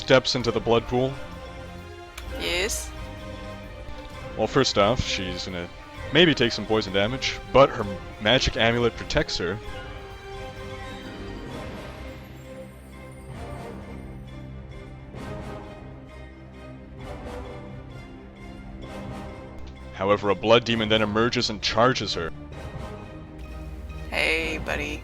steps into the blood pool. Yes. Well, first off, she's gonna maybe take some poison damage, but her magic amulet protects her. However, a blood demon then emerges and charges her. Hey, buddy.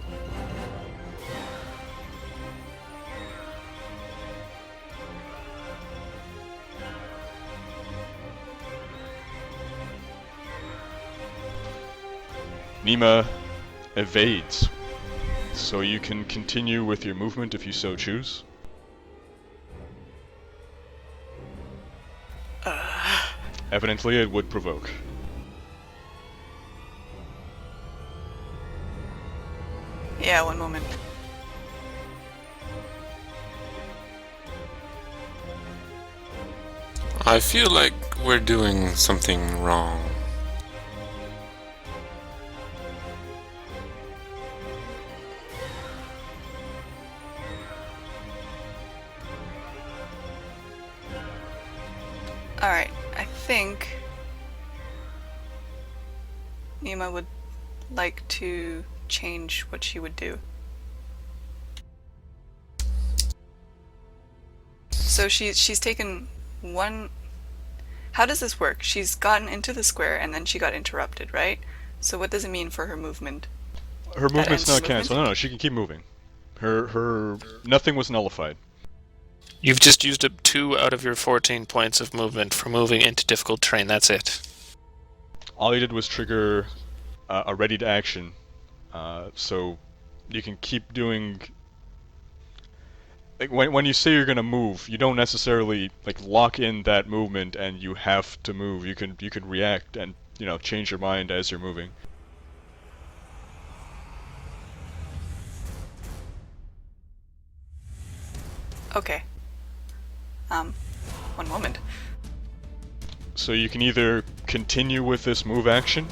Nima evades, so you can continue with your movement if you so choose. Evidently, it would provoke. Yeah, one moment. I feel like we're doing something wrong. Alright, I think Nima would like to change what she would do. So she's taken one... How does this work? She's gotten into the square and then she got interrupted, right? So what does it mean for her movement? Her movement's not movement? cancelled. No, she can keep moving. Her nothing was nullified. You've just used up 2 out of your 14 points of movement for moving into difficult terrain, that's it. All you did was trigger a ready to action, so you can keep doing... Like, when you say you're gonna move, you don't necessarily like lock in that movement and you have to move. You can react and, you know, change your mind as you're moving. Okay. One moment. So you can either continue with this move action,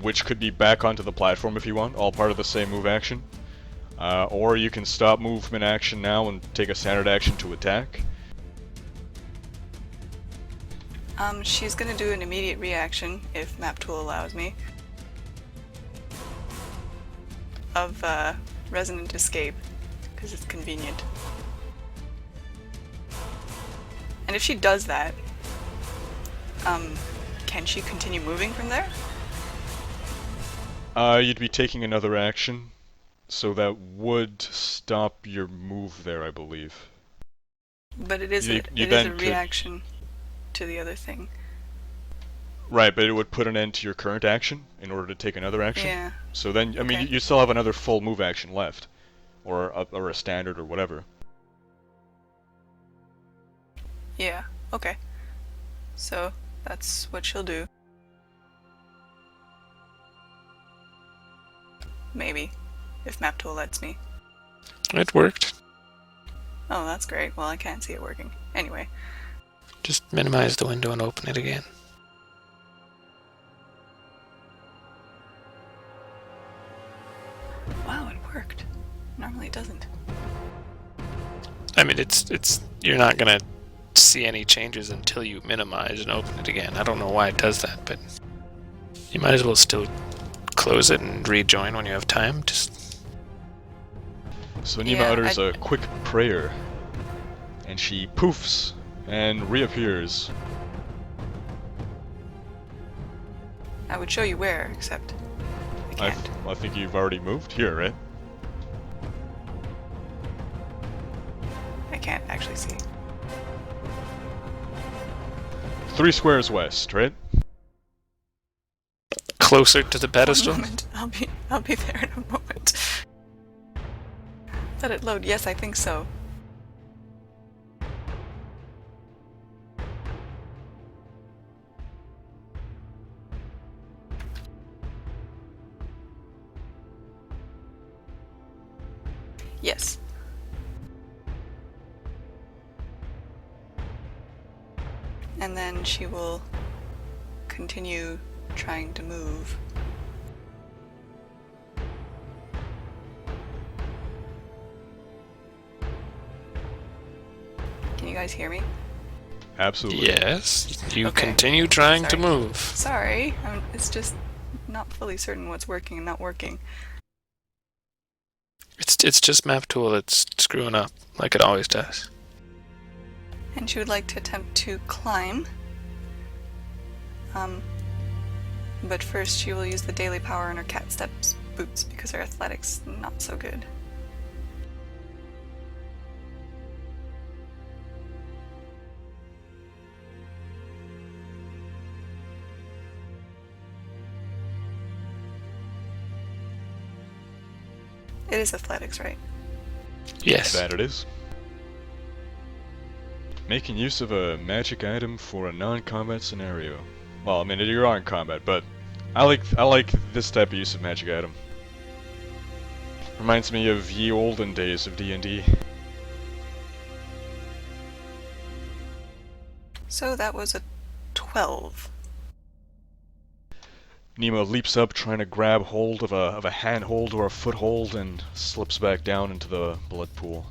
which could be back onto the platform if you want, all part of the same move action. Or you can stop movement action now and take a standard action to attack. She's gonna do an immediate reaction, if map tool allows me, of resonant escape, because it's convenient. And if she does that, can she continue moving from there? You'd be taking another action, so that would stop your move there, I believe. But it is a reaction to the other thing. Right, but it would put an end to your current action in order to take another action. Yeah. So then, I mean, you still have another full move action left, or a standard or whatever. Yeah, okay. So, that's what she'll do. Maybe, if map tool lets me. It worked. Oh, that's great. Well, I can't see it working. Anyway. Just minimize the window and open it again. Wow, it worked. Normally it doesn't. I mean, it's you're not gonna see any changes until you minimize and open it again. I don't know why it does that, but you might as well still close it and rejoin when you have time. Just So Nima utters a quick prayer, and she poofs and reappears. I would show you where, except I can't. I think you've already moved here, right? I can't actually see. 3 squares west, right? closer to the pedestal. One moment. I'll be there in a moment. Let it load. Yes, I think so. Yes. And then she will continue trying to move. you guys hear me? Absolutely. Yes. You Okay. continue trying to Sorry. move. Sorry, it's just not fully certain what's working and not working. It's just map tool that's screwing up, like it always does. And she would like to attempt to climb. But first she will use the daily power in her cat steps boots because her athletics not so good. It is athletics, right? Yes. That it is. Making use of a magic item for a non-combat scenario. Well, I mean, you are in combat, but I like this type of use of magic item. Reminds me of ye olden days of D&D. So that was a 12. Nima leaps up, trying to grab hold of a handhold or a foothold, and slips back down into the blood pool.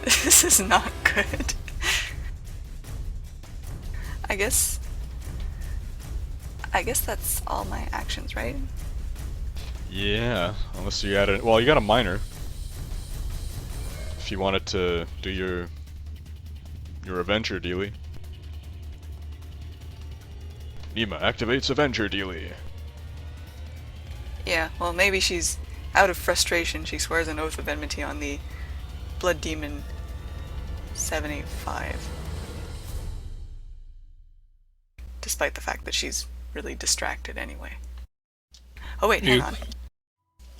This is not good. I guess that's all my actions, right? Yeah, unless you got well, you got a minor. If you wanted to do your Avenger dealie. Nima activates Avenger dealie. Yeah, well maybe she's out of frustration. She swears an oath of enmity on the Blood Demon 785. Despite the fact that she's really distracted anyway. Oh wait, hang on.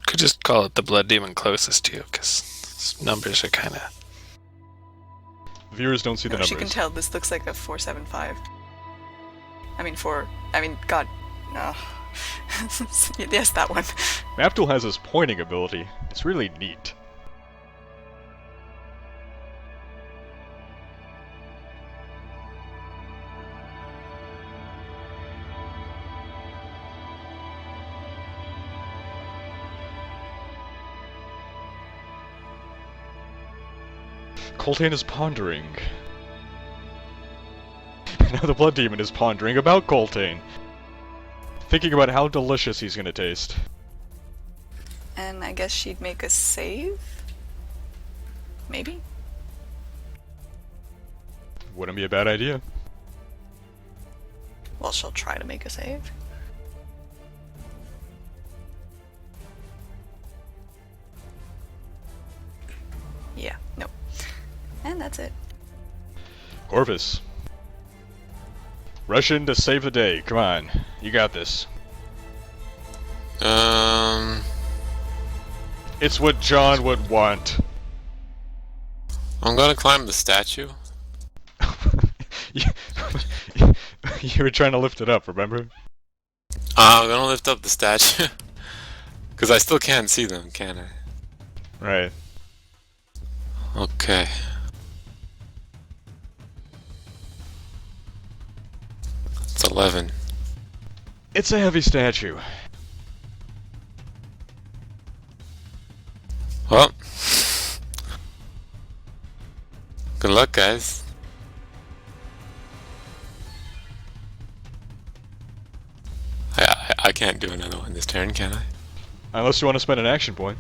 Could just call it the blood demon closest to you, because numbers are kind of... Viewers don't see the No, numbers. she can tell this looks like a 475. God. No. Yes, that one. Maptool has his pointing ability. It's really neat. Coltaine is pondering. Now the Blood Demon is pondering about Coltaine. Thinking about how delicious he's gonna taste. And I guess she'd make a save? Maybe? Wouldn't be a bad idea. Well, she'll try to make a save. Yeah, no. And that's it. Corvus. Rush in to save the day. Come on. You got this. It's what John would want. I'm gonna climb the statue. you, you were trying to lift it up, remember? I'm gonna lift up the statue. Because I still can't see them, can I? Right. Okay. It's 11. It's a heavy statue. Well. Good luck, guys. I can't do another one this turn, can I? Unless you want to spend an action point.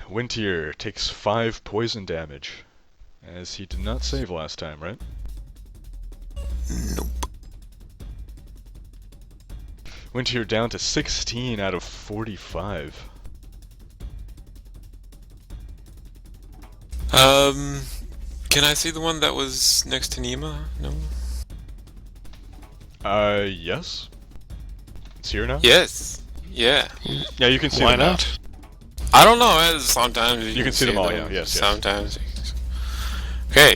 Wintier takes 5 poison damage, as he did not save last time, right? Nope. Wintier down to 16 out of 45. Can I see the one that was next to Nima? No? Yes? It's here now? Yes. Yeah. Yeah, you can see Why them now. not? I don't know, sometimes You can see them all, yeah, yes, yes. Sometimes. Okay,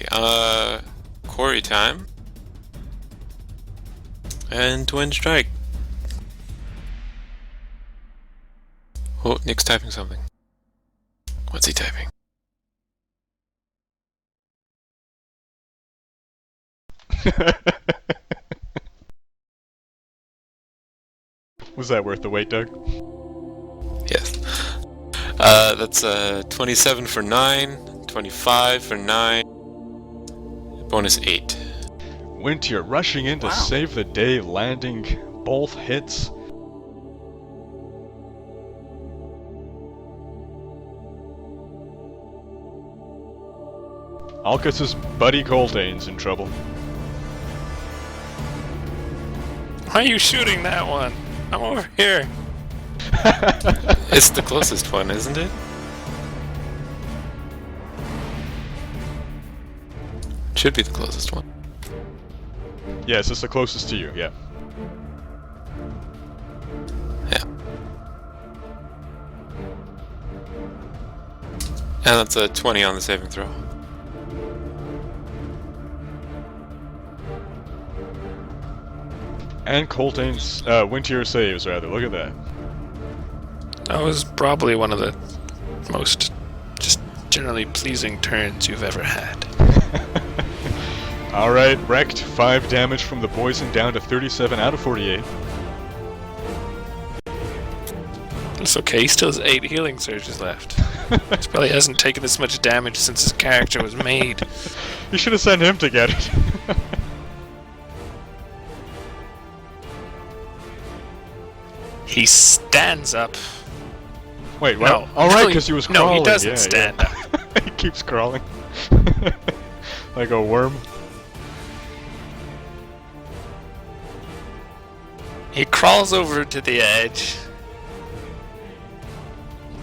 Quarry time. And twin strike. Oh, Nick's typing something. What's he typing? Was that worth the wait, Doug? Yes. That's 27 for 9, 25 for 9, bonus 8. Wintier rushing in to Wow. save the day, landing both hits. Alcus's buddy Coltaine's in trouble. Why are you shooting that one? I'm over here. It's the closest one, isn't it? Should be the closest one. Yes, it's the closest to you, yeah. Yeah. And that's a 20 on the saving throw. And Coltaine's, Wintier saves, rather. Look at that. That was probably one of the most just generally pleasing turns you've ever had. Alright, wrecked. 5 damage from the poison, down to 37 out of 48. It's okay, he still has 8 healing surges left. He probably hasn't taken this much damage since his character was made. You should have sent him to get it. He stands up. Wait, what? No. Alright, because he was crawling. No, he doesn't yeah, stand yeah. up. He keeps crawling. Like a worm. He crawls over to the edge,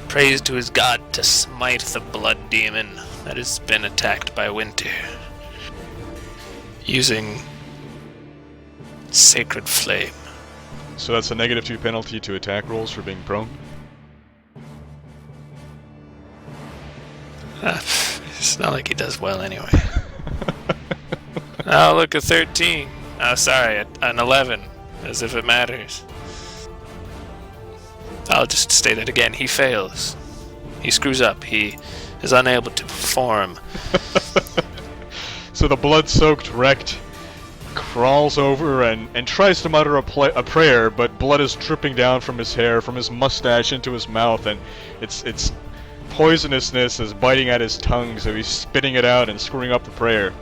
prays to his god to smite the blood demon that has been attacked by Winter, using Sacred Flame. So that's a -2 penalty to attack rolls for being prone. It's not like he does well anyway. Oh, look, a 13. Oh, sorry, an 11. As if it matters. I'll just state it again. He fails. He screws up. He is unable to perform. So the blood-soaked wrecked crawls over and tries to mutter a prayer, but blood is dripping down from his hair, from his mustache into his mouth, and its poisonousness is biting at his tongue, so he's spitting it out and screwing up the prayer.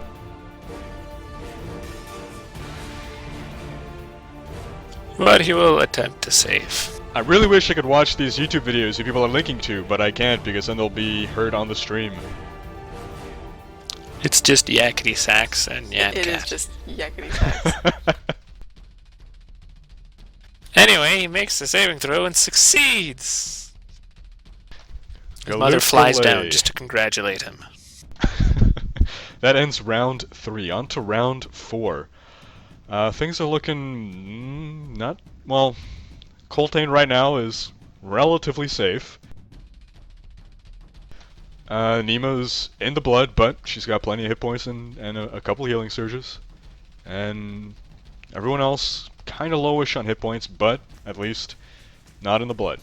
But he will attempt to save. I really wish I could watch these YouTube videos you people are linking to, but I can't because then they'll be heard on the stream. It's just yakety sax and Yatcat. It is just yakety sax. Anyway, he makes the saving throw and succeeds. His mother Galoof flies delay. down just to congratulate him. That ends round 3. On to round 4. Things are looking not well. Coltaine right now is relatively safe. Nima's in the blood, but she's got plenty of hit points and a couple healing surges. And everyone else kind of lowish on hit points, but at least not in the blood.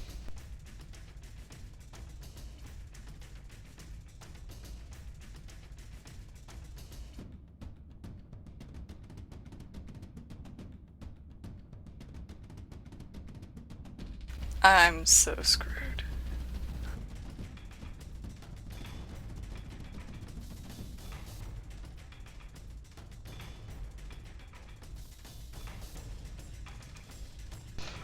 I'm so screwed.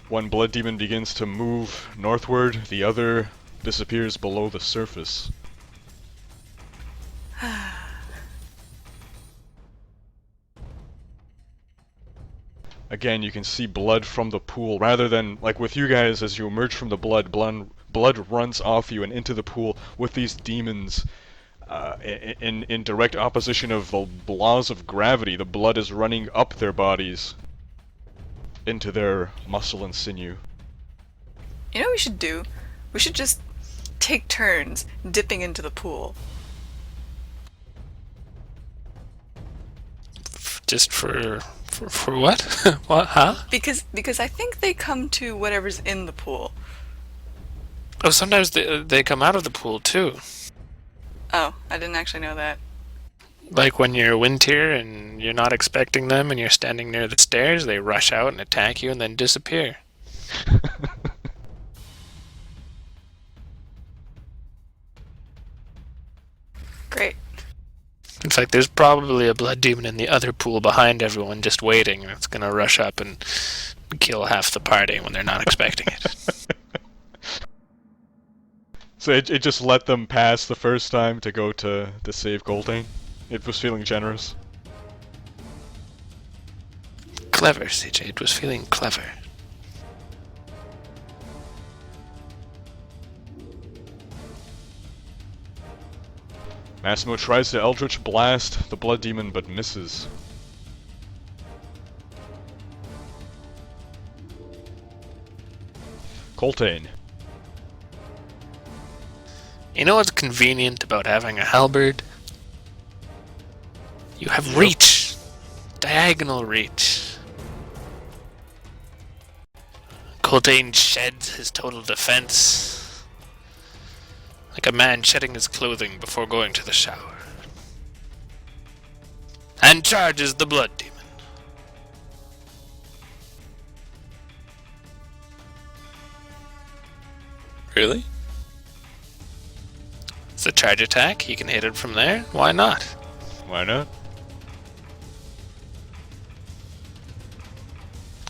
One blood demon begins to move northward, the other disappears below the surface. Again, you can see blood from the pool, rather than, like with you guys, as you emerge from the blood runs off you and into the pool. With these demons, in direct opposition of the laws of gravity, the blood is running up their bodies into their muscle and sinew. You know what we should do? We should just take turns dipping into the pool. Just for what? What? Huh? Because I think they come to whatever's in the pool. Oh, sometimes they come out of the pool too. Oh, I didn't actually know that. Like when you're Wintier and you're not expecting them and you're standing near the stairs, they rush out and attack you and then disappear. Great. In fact, there's probably a blood demon in the other pool behind everyone just waiting, and it's gonna rush up and kill half the party when they're not expecting it. So it just let them pass the first time to go to save Coltaine. It was feeling generous. Clever, CJ. It was feeling clever. Massimo tries to Eldritch Blast the Blood Demon, but misses. Coltaine. You know what's convenient about having a halberd? You have reach. Diagonal reach. Coltaine sheds his total defense. Like a man shedding his clothing before going to the shower. And charges the blood demon. Really? It's a charge attack. He can hit it from there. Why not? Why not?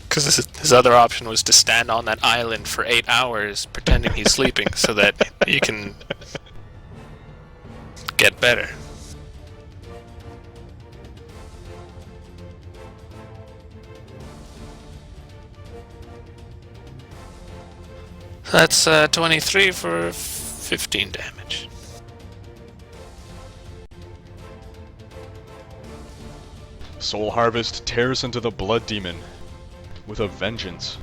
Because his other option was to stand on that island for 8 hours pretending he's sleeping so that he can get better. That's 23 for 15 damage. Soul Harvest tears into the Blood Demon with a vengeance.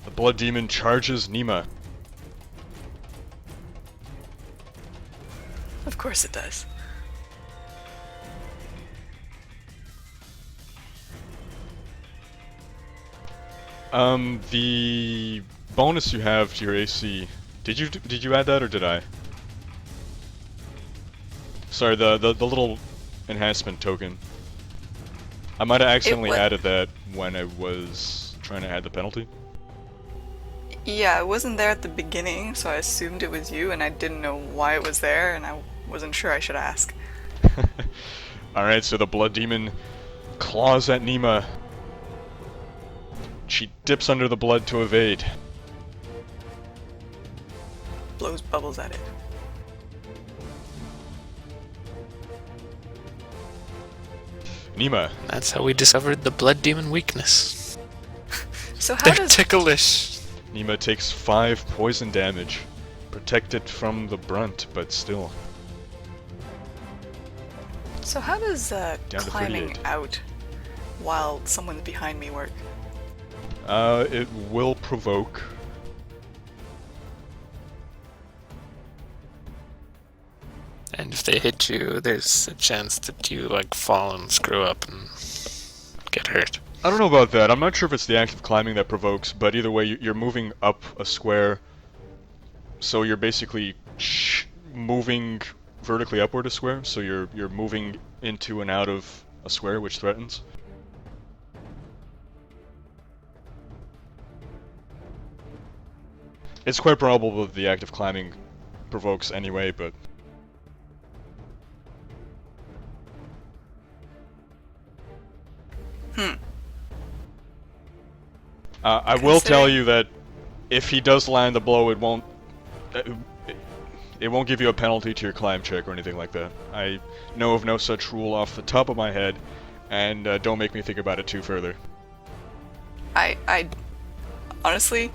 The Blood Demon charges Nima. Of course it does. The bonus you have to your AC, did you add that or did I? Sorry, the little enhancement token. I might have accidentally added that when I was trying to add the penalty. Yeah, it wasn't there at the beginning, so I assumed it was you, and I didn't know why it was there, and I wasn't sure I should ask. Alright, so the Blood Demon claws at Nima. She dips under the blood to evade. Blows bubbles at it. Nima. That's how we discovered the blood demon weakness. So how They're does ticklish. Nima takes 5 poison damage. Protected from the brunt, but still. does to climbing 38. out while someone's behind me work? It will provoke. And if they hit you, there's a chance that you like fall and screw up and get hurt. I don't know about that. I'm not sure if it's the act of climbing that provokes, but either way, you're moving up a square, so you're basically moving vertically upward a square, so you're moving into and out of a square, which threatens. It's quite probable that the act of climbing provokes anyway, but... I will tell you that if he does land the blow, it won't give you a penalty to your climb check or anything like that. I know of no such rule off the top of my head, and don't make me think about it too further. I honestly,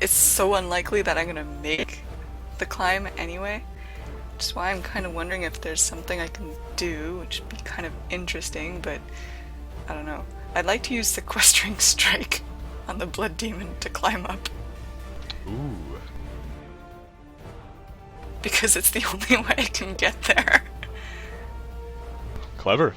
it's so unlikely that I'm gonna make the climb anyway. Which is why I'm kind of wondering if there's something I can do, which would be kind of interesting, but I don't know. I'd like to use Sequestering Strike on the Blood Demon to climb up. Ooh. Because it's the only way I can get there. Clever.